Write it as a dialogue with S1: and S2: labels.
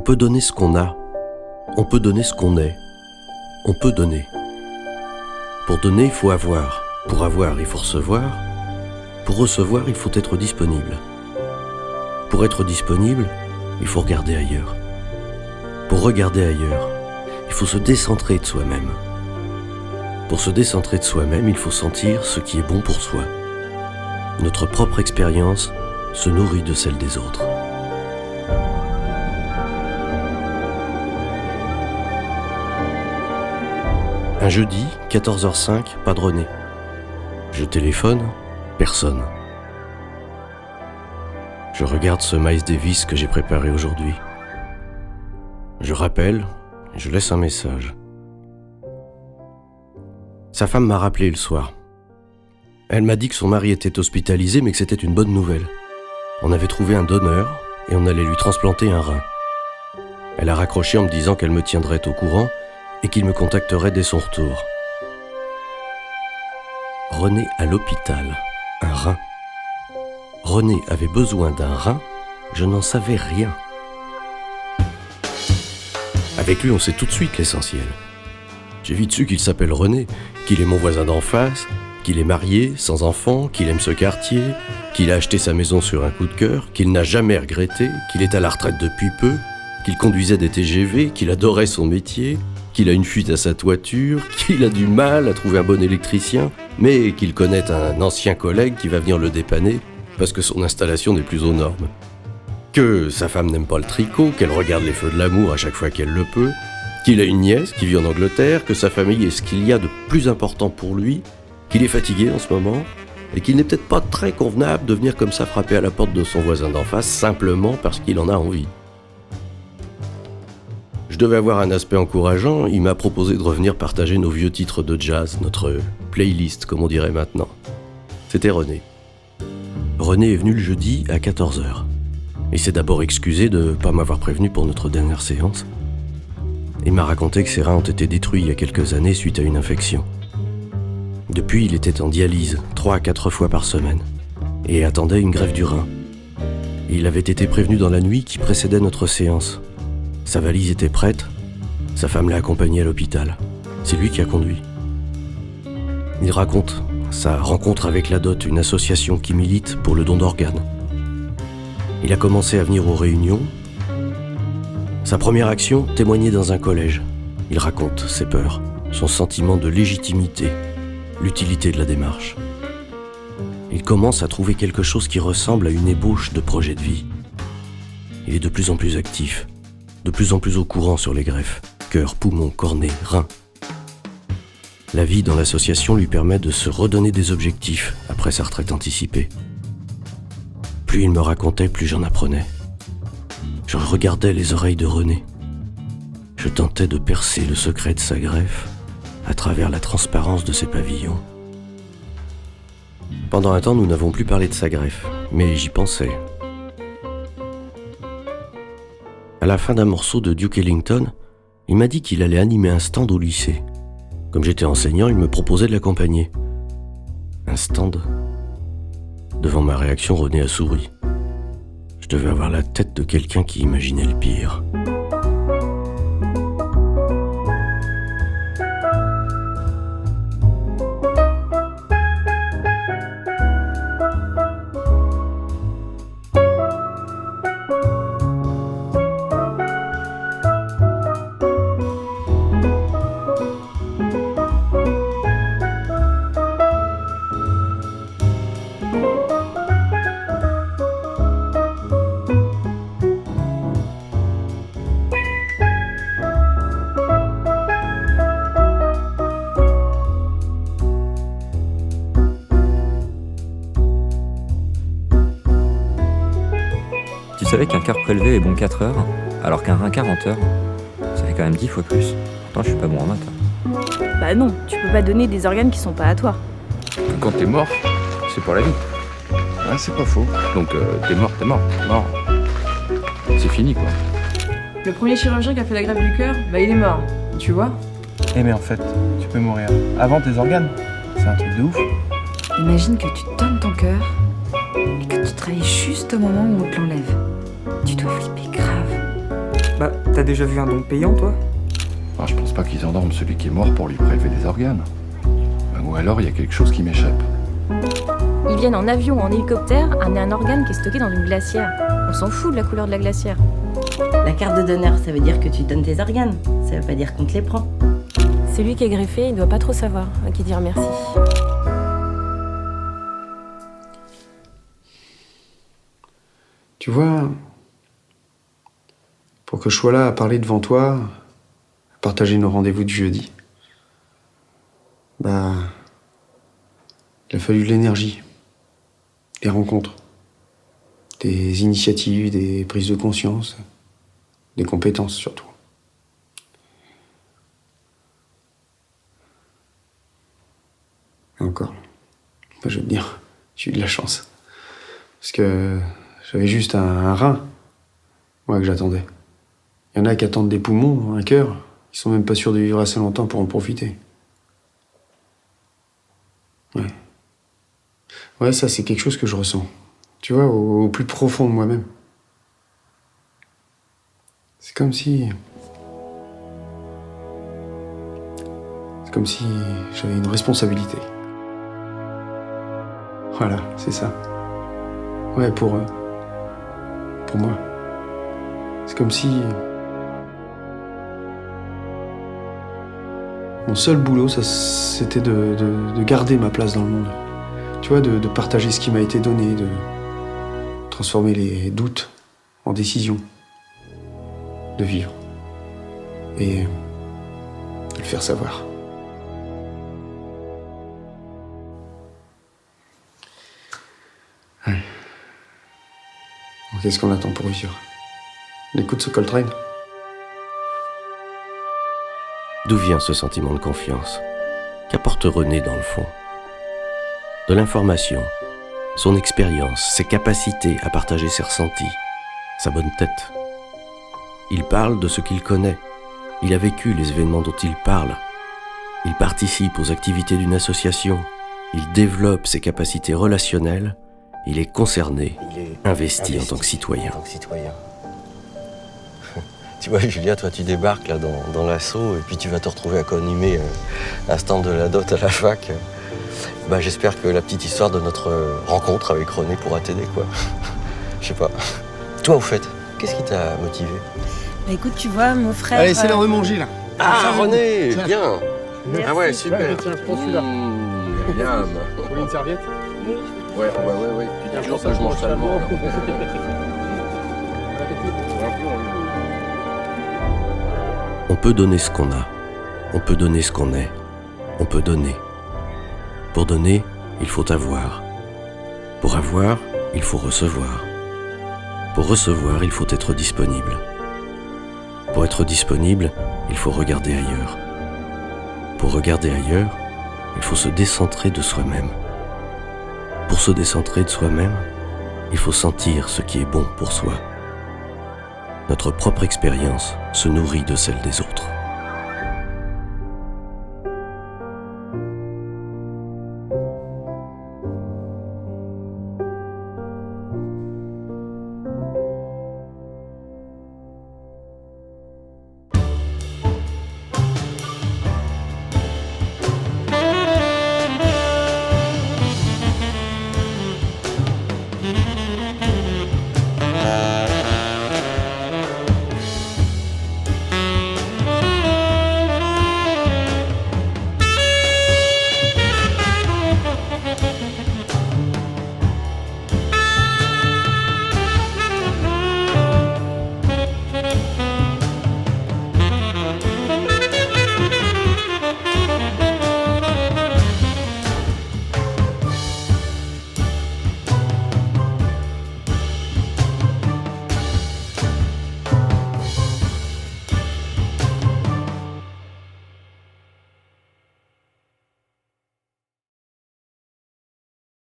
S1: peut donner ce qu'on a, on peut donner ce qu'on est, on peut donner. Pour donner, il faut avoir. Pour avoir, il faut recevoir. Pour recevoir, il faut être disponible. Pour être disponible, il faut regarder ailleurs. Pour regarder ailleurs, il faut se décentrer de soi-même. Pour se décentrer de soi-même, il faut sentir ce qui est bon pour soi. Notre propre expérience se nourrit de celle des autres. Un jeudi, 14h05, pas de René. Je téléphone, personne. Je regarde ce Miles Davis que j'ai préparé aujourd'hui. Je rappelle, je laisse un message. Sa femme m'a rappelé le soir. Elle m'a dit que son mari était hospitalisé, mais que c'était une bonne nouvelle. On avait trouvé un donneur et on allait lui transplanter un rein. Elle a raccroché en me disant qu'elle me tiendrait au courant et qu'il me contacterait dès son retour. René à l'hôpital, un rein. René avait besoin d'un rein, je n'en savais rien. Avec lui, on sait tout de suite l'essentiel. J'ai vite su qu'il s'appelle René, qu'il est mon voisin d'en face, qu'il est marié, sans enfant, qu'il aime ce quartier, qu'il a acheté sa maison sur un coup de cœur, qu'il n'a jamais regretté, qu'il est à la retraite depuis peu, qu'il conduisait des TGV, qu'il adorait son métier, qu'il a une fuite à sa toiture, qu'il a du mal à trouver un bon électricien, mais qu'il connaît un ancien collègue qui va venir le dépanner parce que son installation n'est plus aux normes. Que sa femme n'aime pas le tricot, qu'elle regarde les feux de l'amour à chaque fois qu'elle le peut, qu'il a une nièce qui vit en Angleterre, que sa famille est ce qu'il y a de plus important pour lui, qu'il est fatigué en ce moment, et qu'il n'est peut-être pas très convenable de venir comme ça frapper à la porte de son voisin d'en face simplement parce qu'il en a envie. Je devais avoir un aspect encourageant, il m'a proposé de revenir partager nos vieux titres de jazz, notre playlist comme on dirait maintenant. C'était René. René est venu le jeudi à 14h. Il s'est d'abord excusé de ne pas m'avoir prévenu pour notre dernière séance. Il m'a raconté que ses reins ont été détruits il y a quelques années suite à une infection. Depuis, il était en dialyse 3 à 4 fois par semaine et attendait une greffe du rein. Il avait été prévenu dans la nuit qui précédait notre séance. Sa valise était prête, sa femme l'a accompagné à l'hôpital. C'est lui qui a conduit. Il raconte sa rencontre avec la DOT, une association qui milite pour le don d'organes. Il a commencé à venir aux réunions. Sa première action, témoigner dans un collège. Il raconte ses peurs, son sentiment de légitimité, l'utilité de la démarche. Il commence à trouver quelque chose qui ressemble à une ébauche de projet de vie. Il est de plus en plus actif, de plus en plus au courant sur les greffes, cœur, poumon, cornée, rein. La vie dans l'association lui permet de se redonner des objectifs après sa retraite anticipée. Plus il me racontait, plus j'en apprenais. Je regardais les oreilles de René. Je tentais de percer le secret de sa greffe à travers la transparence de ses pavillons. Pendant un temps, nous n'avons plus parlé de sa greffe, mais j'y pensais. À la fin d'un morceau de Duke Ellington, il m'a dit qu'il allait animer un stand au lycée. Comme j'étais enseignant, il me proposait de l'accompagner. Un stand. Devant ma réaction, René a souri. Je devais avoir la tête de quelqu'un qui imaginait le pire.
S2: Tu savais qu'un cœur prélevé est bon 4 heures, alors qu'un rein 40 heures, ça fait quand même 10 fois plus. Pourtant, je suis pas bon en maths.
S3: Bah non, tu peux pas donner des organes qui sont pas à toi.
S4: Quand t'es mort, c'est pour la vie.
S5: Ouais, c'est pas faux.
S4: Donc t'es mort. C'est fini quoi.
S6: Le premier chirurgien qui a fait la greffe du cœur, bah il est mort, tu vois.
S5: Eh mais en fait, tu peux mourir avant tes organes. C'est un truc de ouf.
S7: Imagine que tu donnes ton cœur et que tu te réveilles juste au moment où on te l'enlève. Tu dois flipper grave.
S8: Bah, t'as déjà vu un don payant, toi?
S9: Enfin, je pense pas qu'ils endorment celui qui est mort pour lui prélever des organes. Ou alors il y a quelque chose qui m'échappe.
S3: Ils viennent en avion ou en hélicoptère amener un organe qui est stocké dans une glacière. On s'en fout de la couleur de la glacière.
S10: La carte de donneur, ça veut dire que tu donnes tes organes. Ça veut pas dire qu'on te les prend.
S3: Celui qui est greffé, il doit pas trop savoir à qui dire merci.
S11: Tu vois, pour que je sois là à parler devant toi, à partager nos rendez-vous du jeudi, bah, il a fallu de l'énergie, des rencontres, des initiatives, des prises de conscience, des compétences surtout. Et encore, moi, je vais te dire, j'ai eu de la chance. Parce que j'avais juste un rein, moi, que j'attendais. Il y en a qui attendent des poumons, un cœur. Ils sont même pas sûrs de vivre assez longtemps pour en profiter. Ouais. Ouais, ça, c'est quelque chose que je ressens. Tu vois, au plus profond de moi-même. C'est comme si j'avais une responsabilité. Voilà, c'est ça. Ouais, pour moi. C'est comme si mon seul boulot, ça, c'était de garder ma place dans le monde. Tu vois, de partager ce qui m'a été donné, de transformer les doutes en décisions, de vivre et de le faire savoir. Ouais. Qu'est-ce qu'on attend pour vivre? On écoute ce Coltrane?
S1: D'où vient ce sentiment de confiance? Qu'apporte René dans le fond? De l'information, son expérience, ses capacités à partager ses ressentis, sa bonne tête. Il parle de ce qu'il connaît. Il a vécu les événements dont il parle. Il participe aux activités d'une association. Il développe ses capacités relationnelles. Il est concerné, investi en tant que citoyen.
S12: Tu vois, Julia, toi, tu débarques là dans l'assaut et puis tu vas te retrouver à co-animer un stand de la dot à la fac. Bah, j'espère que la petite histoire de notre rencontre avec René pourra t'aider, quoi. Je sais pas. Toi, au fait, qu'est-ce qui t'a motivé?
S10: Bah écoute, tu vois, mon frère...
S11: Allez, c'est l'heure de manger, là.
S12: Ah, René, bien.
S10: Merci.
S12: Ah ouais, super.
S4: Tiens, prends celui-là.
S12: Bien.
S4: Vous voulez une serviette?
S12: Ouais. Tu dis toujours que je mange seulement.
S1: On peut donner ce qu'on a, on peut donner ce qu'on est, on peut donner. Pour donner, il faut avoir. Pour avoir, il faut recevoir. Pour recevoir, il faut être disponible. Pour être disponible, il faut regarder ailleurs. Pour regarder ailleurs, il faut se décentrer de soi-même. Pour se décentrer de soi-même, il faut sentir ce qui est bon pour soi. Notre propre expérience se nourrit de celle des autres.